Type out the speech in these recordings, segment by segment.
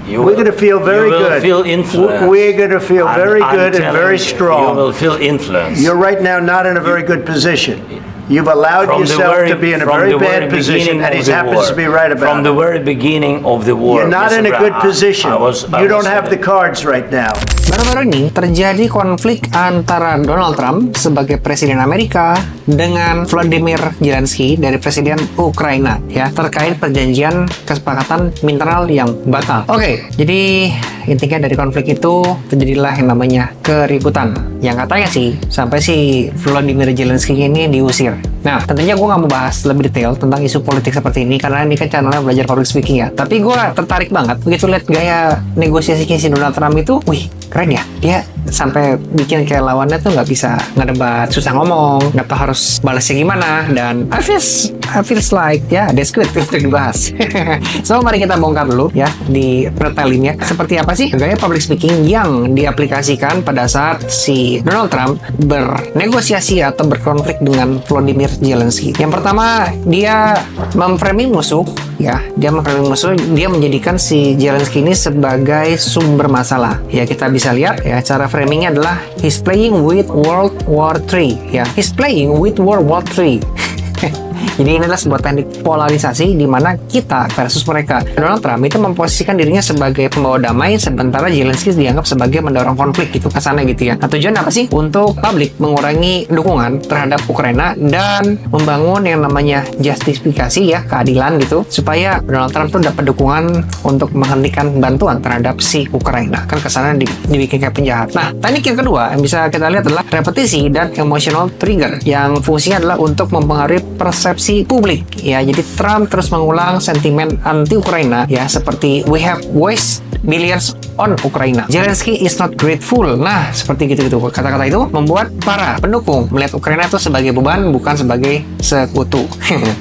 We're going to feel very you will good. Feel influence. We're going to feel very good and very strong. You will feel influence. You're right now not in a very good position. You've allowed yourself to be in a very bad position, and he happens to be right about it. From the very beginning of the war. You're not in a good position. You don't have the cards right now. Baru-baru ini terjadi konflik antara Donald Trump sebagai Presiden Amerika dengan Volodymyr Zelensky dari Presiden Ukraina ya terkait perjanjian kesepakatan mineral yang batal. Oke, jadi intinya dari konflik itu terjadilah yang namanya keributan. Yang katanya sih sampai si Volodymyr Zelensky ini diusir. Nah, tentunya gue nggak mau bahas lebih detail tentang isu politik seperti ini karena ini kan channelnya belajar public speaking ya. Tapi gue tertarik banget begitu lihat gaya negosiasinya si Donald Trump itu, wih keren ya. Dia sampai bikin kayak lawannya tuh nggak bisa ngedebat, susah ngomong, nggak tahu harus balasnya gimana. Dan I feels like ya, that's good untuk dibahas. So mari kita bongkar dulu ya di pretalinnya seperti apa sih gaya public speaking yang diaplikasikan pada saat si Donald Trump bernegosiasi atau berkonflik dengan Volodymyr Zelensky. Yang pertama, dia memframing musuh ya, dia menjadikan si Zelensky ini sebagai sumber masalah. Ya, kita bisa lihat ya cara framingnya adalah he's playing with World War III ya. He's playing with World War III. Jadi ini adalah sebuah teknik polarisasi di mana kita versus mereka. Donald Trump itu memposisikan dirinya sebagai pembawa damai, sementara Zelensky dianggap sebagai mendorong konflik gitu kesannya gitu ya. Nah, tujuan apa sih? Untuk publik mengurangi dukungan terhadap Ukraina dan membangun yang namanya justifikasi ya, keadilan gitu, supaya Donald Trump tuh dapat dukungan untuk menghentikan bantuan terhadap si Ukraina. Kan kesannya dibikin kayak penjahat. Nah, teknik yang kedua yang bisa kita lihat adalah repetisi dan emotional trigger yang fungsinya adalah untuk mempengaruhi persepsi publik ya. Jadi Trump terus mengulang sentimen anti Ukraina ya, seperti we have wasted billions on Ukraina, Zelensky is not grateful. Nah, seperti gitu-gitu kata-kata itu membuat para pendukung melihat Ukraina itu sebagai beban bukan sebagai sekutu.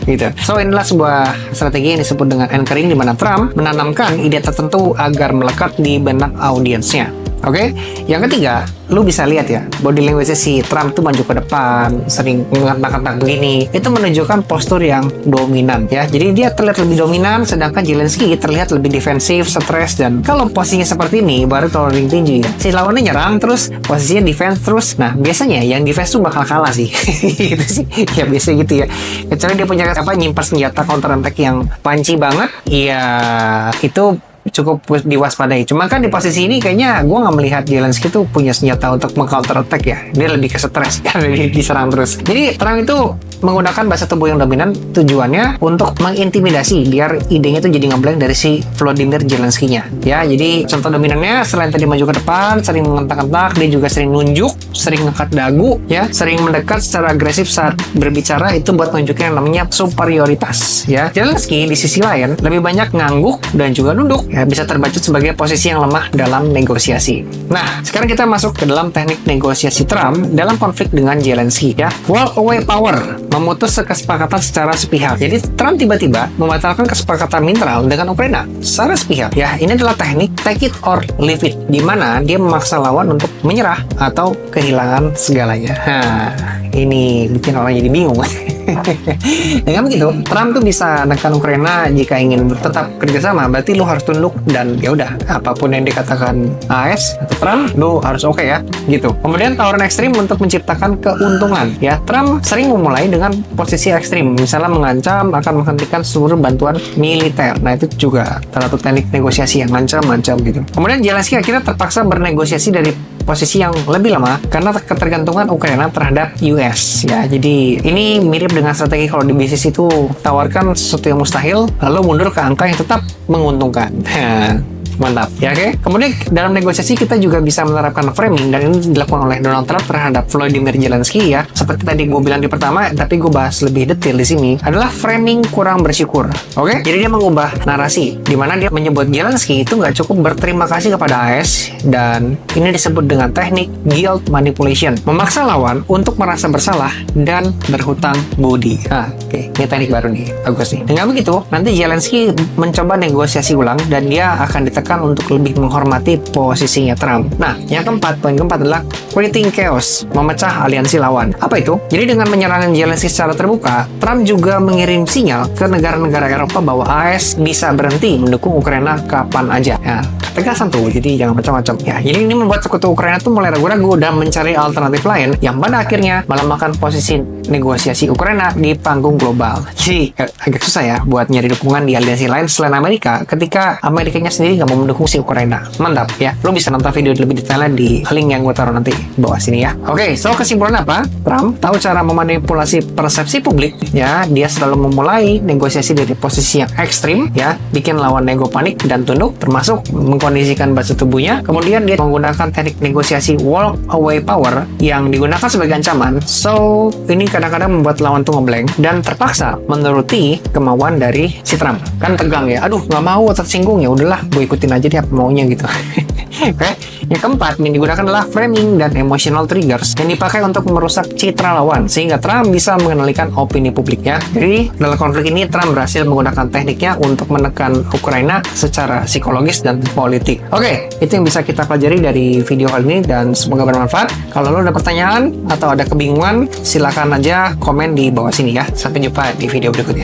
Gitu. So inilah sebuah strategi yang disebut dengan anchoring, di mana Trump menanamkan ide tertentu agar melekat di benak audiensnya. Oke, yang ketiga, lu bisa lihat ya, body language si Trump tuh maju ke depan, sering mengangkat-angkat begini. Itu menunjukkan postur yang dominan ya. Jadi dia terlihat lebih dominan, sedangkan Zelensky terlihat lebih defensif, stres, dan kalau posisinya seperti ini, baru towering tinggi ya. Si lawannya nyerang terus, posisinya defense terus. Nah, biasanya yang defense tuh bakal kalah sih. Gitu sih. Ya biasa gitu ya. Kecuali dia punya nyimpan senjata counter attack yang panci banget, ya itu cukup diwaspadai. Cuma kan di posisi ini kayaknya gue nggak melihat Zelensky itu punya senjata untuk meng-counter attack ya. Dia lebih ke stres karena diserang terus. Jadi Trump itu menggunakan bahasa tubuh yang dominan, tujuannya untuk mengintimidasi biar idenya itu jadi ngeblank dari si Volodymyr Zelensky-nya ya. Jadi contoh dominannya selain tadi maju ke depan, sering mengentak-entak, dia juga sering nunjuk, sering ngangkat dagu ya, sering mendekat secara agresif saat berbicara. Itu buat nunjukin yang namanya superioritas ya. Zelensky di sisi lain lebih banyak ngangguk dan juga nunduk ya, bisa terbaca sebagai posisi yang lemah dalam negosiasi. Nah, sekarang kita masuk ke dalam teknik negosiasi Trump dalam konflik dengan Zelensky ya. Walk away power, memutus kesepakatan secara sepihak. Jadi Trump tiba-tiba membatalkan kesepakatan mineral dengan Ukraina secara sepihak ya. Ini adalah teknik take it or leave it, di mana dia memaksa lawan untuk menyerah atau kehilangan segalanya. Nah, ini bikin orang jadi bingung. Dengan begitu, Trump tuh bisa menekan Ukraina jika ingin tetap kerjasama. Berarti lu harus tunduk dan ya udah, apapun yang dikatakan AS atau Trump, lu harus oke ya, gitu. Kemudian tawaran ekstrim untuk menciptakan keuntungan ya. Trump sering memulai dengan posisi ekstrim, misalnya mengancam akan menghentikan seluruh bantuan militer. Nah, itu juga salah satu teknik negosiasi yang ngancam gitu. Kemudian Zelensky akhirnya terpaksa bernegosiasi dari posisi yang lebih lemah karena ketergantungan Ukraina terhadap US ya. Jadi ini mirip dengan strategi kalau di bisnis itu tawarkan sesuatu yang mustahil lalu mundur ke angka yang tetap menguntungkan. Mantap ya, oke. Kemudian dalam negosiasi kita juga bisa menerapkan framing, dan ini dilakukan oleh Donald Trump terhadap Volodymyr Zelensky ya. Seperti tadi gue bilang di pertama, tapi gue bahas lebih detail di sini adalah framing kurang bersyukur. Oke? Jadi dia mengubah narasi di mana dia menyebut Zelensky itu nggak cukup berterima kasih kepada AS, dan ini disebut dengan teknik guilt manipulation, memaksa lawan untuk merasa bersalah dan berhutang budi. Nah, oke. Ini teknik baru nih, bagus nih. Dengan begitu, nanti Zelensky mencoba negosiasi ulang dan dia akan ditekan tindakan untuk lebih menghormati posisinya Trump. Nah, yang keempat, poin keempat adalah creating chaos, memecah aliansi lawan. Apa itu? Jadi dengan menyerang Zelensky secara terbuka, Trump juga mengirim sinyal ke negara-negara Eropa bahwa AS bisa berhenti mendukung Ukraina kapan aja. Ya, tegasan tuh, jadi jangan macam-macam. Ya, jadi ini membuat sekutu Ukraina tuh mulai ragu-ragu dan mencari alternatif lain yang pada akhirnya melemakan posisi negosiasi Ukraina di panggung global. Jadi agak susah ya buat nyari dukungan di aliansi lain selain Amerika ketika Amerikanya sendiri nggak mau mendukung si Ukraina. Mantap ya. Lo bisa nonton video lebih detailnya di link yang gue taruh nanti bawah sini ya. Oke, so kesimpulan apa? Trump tahu cara memanipulasi persepsi publik ya. Dia selalu memulai negosiasi dari posisi yang ekstrim ya, bikin lawan nego panik dan tunduk, termasuk mengkondisikan bahasa tubuhnya. Kemudian dia menggunakan teknik negosiasi walk away power yang digunakan sebagai ancaman. So ini kadang-kadang membuat lawan tuh ngeblank dan terpaksa menuruti kemauan dari si Trump. Kan tegang ya, aduh nggak mau tersinggung, ya udahlah gue ikutin aja dia apa maunya gitu. Oke, yang keempat yang digunakan adalah framing dan emotional triggers yang dipakai untuk merusak citra lawan sehingga Trump bisa mengendalikan opini publiknya. Jadi dalam konflik ini Trump berhasil menggunakan tekniknya untuk menekan Ukraina secara psikologis dan politik. Oke, itu yang bisa kita pelajari dari video kali ini dan semoga bermanfaat. Kalau lo ada pertanyaan atau ada kebingungan, silakan aja komen di bawah sini ya. Sampai jumpa di video berikutnya.